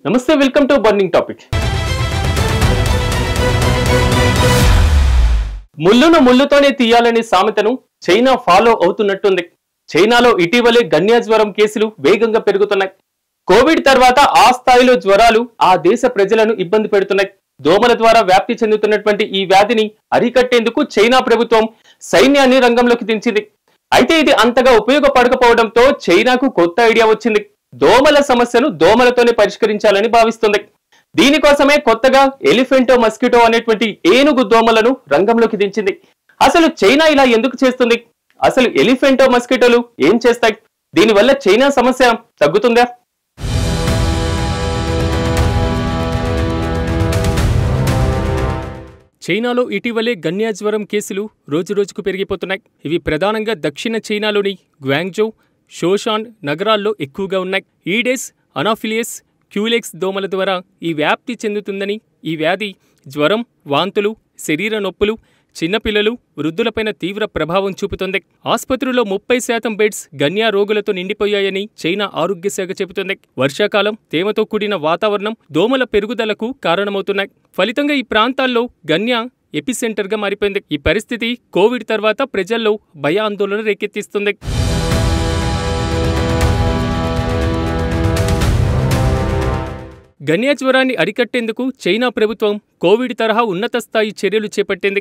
నమస్తే, welcome to burning topic. ముళ్ళును ముళ్ళుతోనే తీయాలనే సామెతను China follow అవుతున్నట్టుంది. చైనాలో ఇటీవలే గన్యా జ్వరం కేసులు వేగంగా పెరుగుతున్నాయి. కోవిడ్ తర్వాత ఆ స్థాయిలో జ్వరాలు ఆ దేశ ప్రజలను ఇబ్బంది పెడుతున్నాయి. దోమల ద్వారా వ్యాప్తి చెందుతున్నటువంటి ఈ వ్యాధిని అరికట్టేందుకు చైనా ప్రభుత్వం సైన్యాన్ని రంగంలోకి దించింది. అయితే ఇది అంతగా ఉపయోగపడకపోవడంతో చైనాకు కొత్త ఐడియా వచ్చింది. దోమల సమస్యను దోమలతోనే పరిష్కరించాలని భావిస్తుంది. దీనికోసమే కొత్తగా ఎలిఫెంటో మస్కిటో అనేటువంటి ఏనుగు దోమలను రంగంలోకి దించింది. అసలు చైనా ఇలా ఎందుకు చేస్తుంది? అసలు ఎలిఫెంటో మస్కిటోలు ఏం చేస్తాయి? దీనివల్ల చైనా సమస్య తగ్గుతుందా? చైనాలో ఇటీవలే గన్యా జ్వరం కేసులు రోజురోజుకు పెరిగిపోతున్నాయి. ఇవి ప్రధానంగా దక్షిణ చైనాలోని గ్వాంగ్జౌ, షోషాన్ నగరాల్లో ఎక్కువగా ఉన్నాయి. ఈడెస్ అనాఫిలియస్ క్యూలెక్స్ దోమల ద్వారా ఈ వ్యాప్తి చెందుతుందని, ఈ వ్యాధి జ్వరం, వాంతులు, శరీర నొప్పులు, చిన్నపిల్లలు, వృద్ధులపైన తీవ్ర ప్రభావం చూపుతుంది. ఆసుపత్రుల్లో 30% బెడ్స్ గన్యా రోగులతో నిండిపోయాయని చైనా ఆరోగ్య శాఖ చెబుతుంది. వర్షాకాలం, తేమతో కూడిన వాతావరణం దోమల పెరుగుదలకు కారణమవుతున్నాయి. ఫలితంగా ఈ ప్రాంతాల్లో గన్యా ఎపిసెంటర్గా మారిపోయింది. ఈ పరిస్థితి కోవిడ్ తర్వాత ప్రజల్లో భయాందోళన రేకెత్తిస్తుంది. గన్యా జ్వరాన్ని అరికట్టేందుకు చైనా ప్రభుత్వం కోవిడ్ తరహా ఉన్నత స్థాయి చర్యలు చేపట్టింది.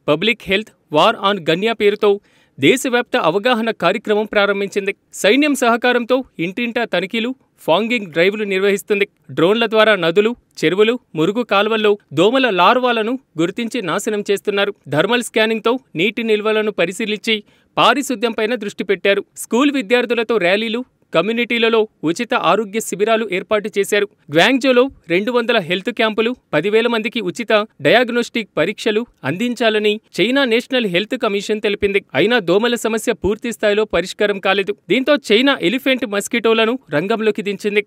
పబ్లిక్ హెల్త్ వార్ ఆన్ గన్యా పేరుతో దేశవ్యాప్త అవగాహన కార్యక్రమం ప్రారంభించింది. సైన్యం సహకారంతో ఇంటింటా తనిఖీలు, ఫాంగింగ్ డ్రైవ్లు నిర్వహిస్తుంది. డ్రోన్ల ద్వారా నదులు, చెరువులు, మురుగు కాల్వల్లో దోమల లార్వాలను గుర్తించి నాశనం చేస్తున్నారు. థర్మల్ స్కానింగ్తో నీటి నిల్వలను పరిశీలించి పారిశుద్ధ్యంపైన దృష్టి పెట్టారు. స్కూల్ విద్యార్థులతో ర్యాలీలు, కమ్యూనిటీలలో ఉచిత ఆరోగ్య శిబిరాలు ఏర్పాటు చేశారు. గ్వాంగ్జోలో 200 హెల్త్ క్యాంపులు, 10,000 మందికి ఉచిత డయాగ్నోస్టిక్ పరీక్షలు అందించాలని చైనా నేషనల్ హెల్త్ కమిషన్ తెలిపింది. అయినా దోమల సమస్య పూర్తి స్థాయిలో పరిష్కారం కాలేదు. దీంతో చైనా ఎలిఫెంట్ మస్కిటోలను రంగంలోకి దించింది.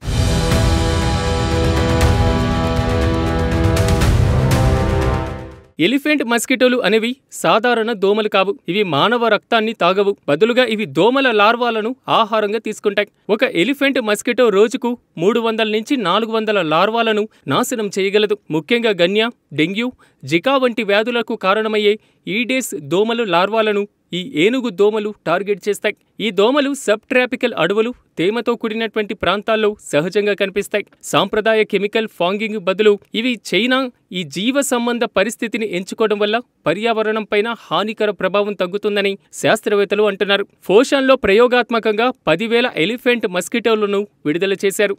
ఎలిఫెంట్ మస్కిటోలు అనేవి సాధారణ దోమలు కావు. ఇవి మానవ రక్తాన్ని తాగవు. బదులుగా ఇవి దోమల లార్వాలను ఆహారంగా తీసుకుంటాయి. ఒక ఎలిఫెంట్ మస్కిటో రోజుకు 300 నుంచి 400 లార్వాలను నాశనం చేయగలదు. ముఖ్యంగా గన్యా, డెంగ్యూ, జికా వంటి వ్యాధులకు కారణమయ్యే ఈడెస్ దోమలు లార్వాలను ఈ ఏనుగు దోమలు టార్గెట్ చేస్తాయి. ఈ దోమలు సబ్ ట్రాపికల్ అడవులు, తేమతో కూడినటువంటి ప్రాంతాల్లో సహజంగా కనిపిస్తాయి. సాంప్రదాయ కెమికల్ ఫాంగింగ్ బదులు ఇవి చైనా ఈ జీవ సంబంధ పరిస్థితిని ఎంచుకోవడం వల్ల పర్యావరణంపైన హానికర ప్రభావం తగ్గుతుందని శాస్త్రవేత్తలు అంటున్నారు. ఫోషాన్లో ప్రయోగాత్మకంగా 10,000 ఎలిఫెంట్ మస్కిటోలను విడుదల చేశారు.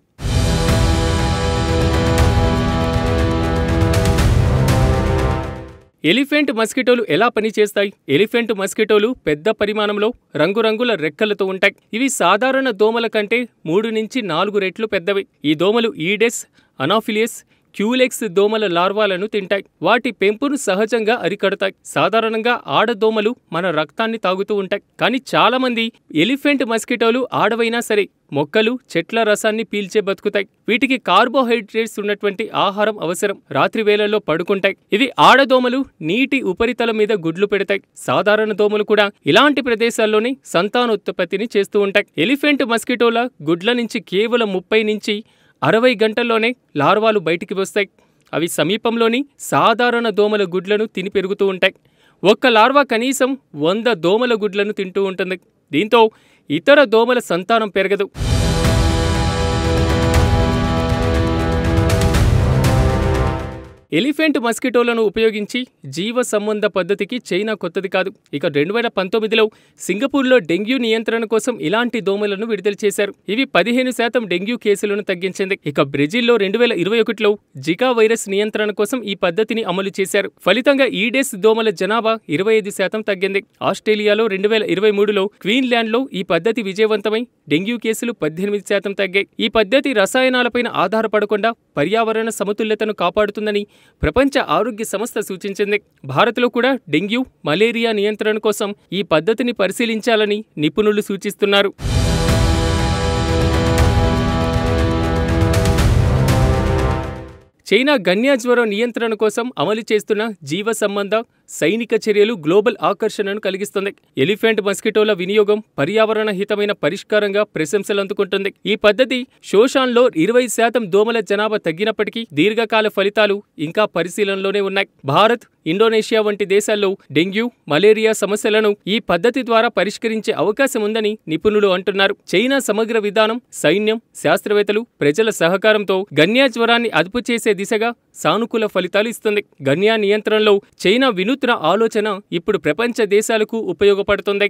ఎలిఫెంట్ మస్కిటోలు ఎలా పనిచేస్తాయి? ఎలిఫెంట్ మస్కిటోలు పెద్ద పరిమాణంలో రంగురంగుల రెక్కలతో ఉంటాయి. ఇవి సాధారణ దోమల కంటే 3 నుంచి 4 రెట్లు పెద్దవి. ఈ దోమలు ఈడెస్ అనాఫిలియస్ క్యూలెక్స్ దోమల లార్వాలను తింటాయి. వాటి పెంపును సహజంగా అరికడతాయి. సాధారణంగా ఆడదోమలు మన రక్తాన్ని తాగుతూ ఉంటాయి. కానీ చాలా మంది ఎలిఫెంట్ మస్కిటోలు ఆడవైనా సరే మొక్కలు, చెట్ల రసాన్ని పీల్చే బతుకుతాయి. వీటికి కార్బోహైడ్రేట్స్ ఉన్నటువంటి ఆహారం అవసరం. రాత్రి వేళల్లో పడుకుంటాయి. ఇవి ఆడదోమలు నీటి ఉపరితలం మీద గుడ్లు పెడతాయి. సాధారణ దోమలు కూడా ఇలాంటి ప్రదేశాల్లోనే సంతానోత్పత్తిని చేస్తూ ఉంటాయి. ఎలిఫెంట్ మస్కిటోల గుడ్ల నుంచి కేవలం 30 నుంచి 60 గంటల్లోనే లార్వాలు బయటికి వస్తాయి. అవి సమీపంలోని సాధారణ దోమల గుడ్లను తిని పెరుగుతూ ఉంటాయి. ఒక్క లార్వా కనీసం 100 దోమల గుడ్లను తింటూ ఉంటుంది. దీంతో ఇతర దోమల సంతానం పెరగదు. ఎలిఫెంట్ మస్కిటోలను ఉపయోగించి జీవ సంబంధ పద్ధతికి చైనా కొత్తది కాదు. ఇక 2019లో సింగపూర్లో డెంగ్యూ నియంత్రణ కోసం ఇలాంటి దోమలను విడుదల చేశారు. ఇవి 15% డెంగ్యూ కేసులను తగ్గించింది. ఇక బ్రెజిల్లో 2021లో జికా వైరస్ నియంత్రణ కోసం ఈ పద్ధతిని అమలు చేశారు. ఫలితంగా ఈడెస్ దోమల జనాభా 25% తగ్గింది. ఆస్ట్రేలియాలో 2023లో క్వీన్లాండ్లో ఈ పద్ధతి విజయవంతమై డెంగ్యూ కేసులు 18% తగ్గాయి. ఈ పద్ధతి రసాయనాలపైన ఆధారపడకుండా పర్యావరణ సమతుల్యతను కాపాడుతుందని ప్రపంచ ఆరోగ్య సంస్థ సూచించింది. భారత్లో కూడా డెంగ్యూ, మలేరియా నియంత్రణ కోసం ఈ పద్ధతిని పరిశీలించాలని నిపుణులు సూచిస్తున్నారు. చైనా గన్యా జ్వరం నియంత్రణ కోసం అమలు చేస్తున్న జీవ సంబంధ సైనిక చర్యలు గ్లోబల్ ఆకర్షణను కలిగిస్తుంది. ఎలిఫెంట్ మస్కిటోల వినియోగం పర్యావరణ హితమైన పరిష్కారంగా ప్రశంసలు అందుకుంటుంది. ఈ పద్ధతి శోషాన్లో 20% దోమల జనాభా తగ్గినప్పటికీ దీర్ఘకాల ఫలితాలు ఇంకా పరిశీలనలోనే ఉన్నాయి. భారత్, ఇండోనేషియా వంటి దేశాల్లో డెంగ్యూ, మలేరియా సమస్యలను ఈ పద్ధతి ద్వారా పరిష్కరించే అవకాశం ఉందని నిపుణులు అంటున్నారు. చైనా సమగ్ర విధానం, సైన్యం, శాస్త్రవేత్తలు, ప్రజల సహకారంతో గన్యా జ్వరాన్ని అదుపు చేసే దిశగా సానుకూల ఫలితాలు ఇస్తుంది. గన్యా నియంత్రణలో చైనా వినూత్న ఆలోచన ఇప్పుడు ప్రపంచ దేశాలకు ఉపయోగపడుతుంది.